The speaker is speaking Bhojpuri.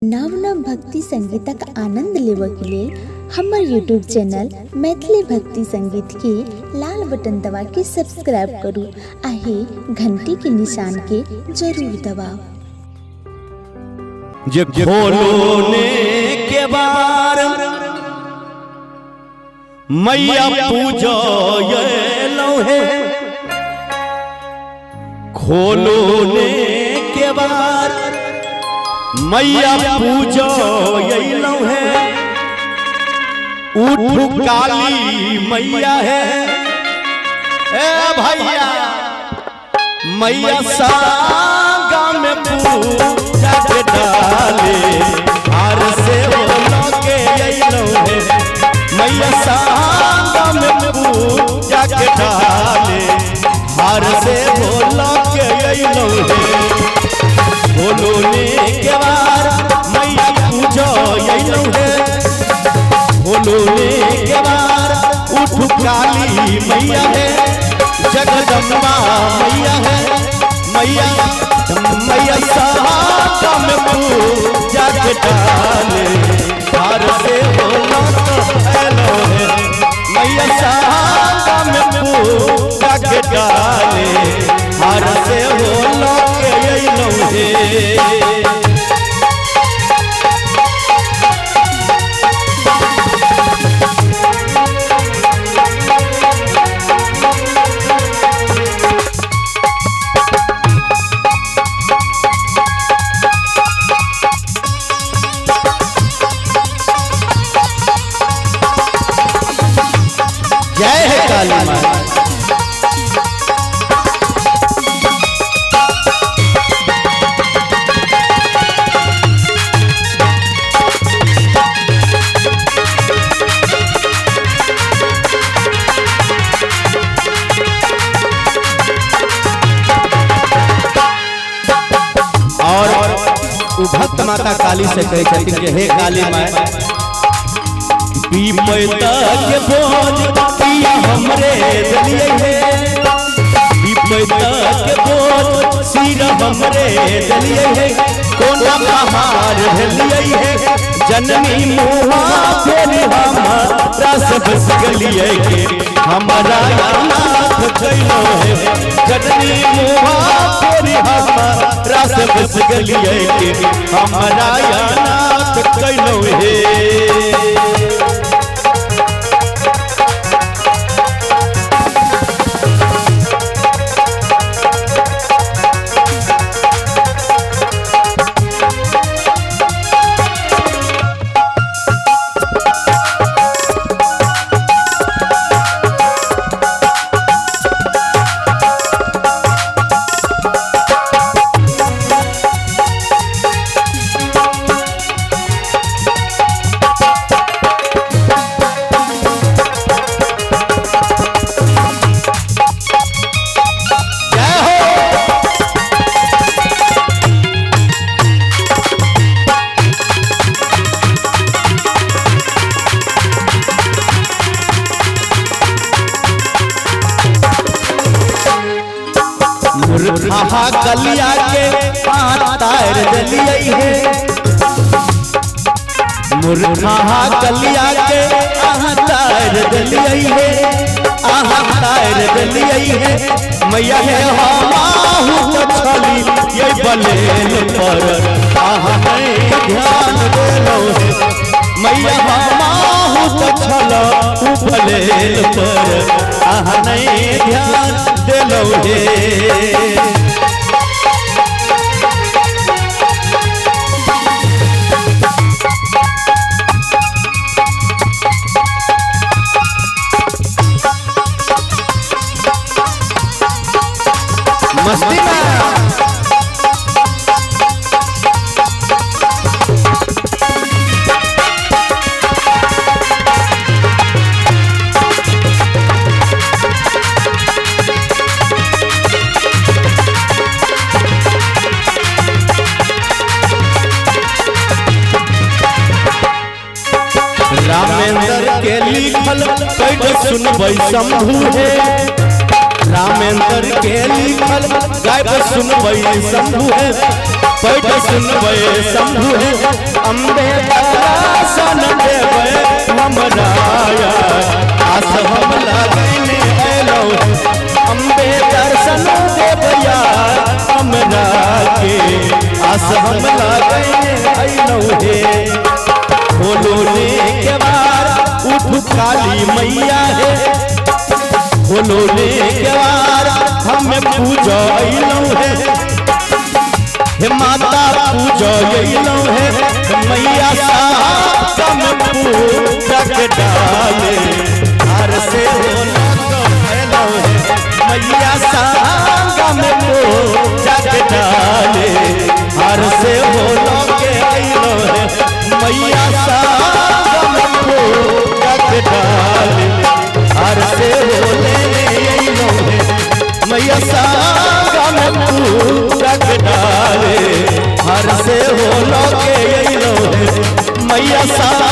नव नव भक्ति संगीतक आनंद लेबक लेल हमर यूट्यूब चैनल मैथिली भक्ति संगीत के लाल बटन दबा के सब्सक्राइब करू आ घंटी के निशान के जरूर दबाओ। जे खोलोने के बार मैया पूजो लौहे, खोलोने के बार मैया पूजो लौहे, उठू काली मैया है ए भैया, मैया सागा में पूजा के डाले हार से बोलो के लौहे, मैया सागा में पूजा के डाले हार से बोलो के लौहे, बोलोने के बार मैया पूजो लौहे, बोलोने के बार उठू काली मैया है, जगदम्बा मैया है, मैया सागा में पूजा के डाले हार से बोलो तो है, मैया सागा में पूजा के डाले हार से बोलो के लौहे। जय है काली माँ। और भक्त माता काली से कहे छथिन कि हे काली माँ, विपदा के बोझ पिया हमरे दलिए है, विपदा के बोझ सिर हमरे दलिए है, कोना पहाड़ भेलिए है, जननी मुहा फेर हमारा सब गलिए के हमारा नाथ कैलो है, जननी मुहा फेर हमारा सब गलिए के हमारा नाथ कैलो है। मुरझा कलिया के तार दलिए है, मुरझा कलिया के तार दलिए है, तार दलिए है, मैया है हमाहु छली ये बलेल पर नहीं ध्यान देलो है, मैया हमाहु छल बलेल पर नहीं ध्यान देलो है। मस्ती में रामेंद्र के लिखल कैसे सुनबै शंभू है, रामेंद्र के लिखल गाय पर सुनबे शंभु है, बैठ सुनबे शंभु है। अम्बे दर्शन देवे हमरा आस हम लगने अलो, अम्बे दर्शन देवया हमरा के आस हम लगने अलो हे। बोलोले के बार उठ काली मैया है, बोलोले के बार हमें पूजा अइलौ है, हे माता पूजा अइलौ है। मैया साहब हम पूजा के डाले हर से होना तो अइलौ है, मैया साहब हम पूजा के डाले हर से होना के अइलौ है। मैया साहब हम पूजा के डाले हर से होले अइलौ है, मैया साहब हम पूजा के डाले हर से होलो के अइलौ है। मैया साहब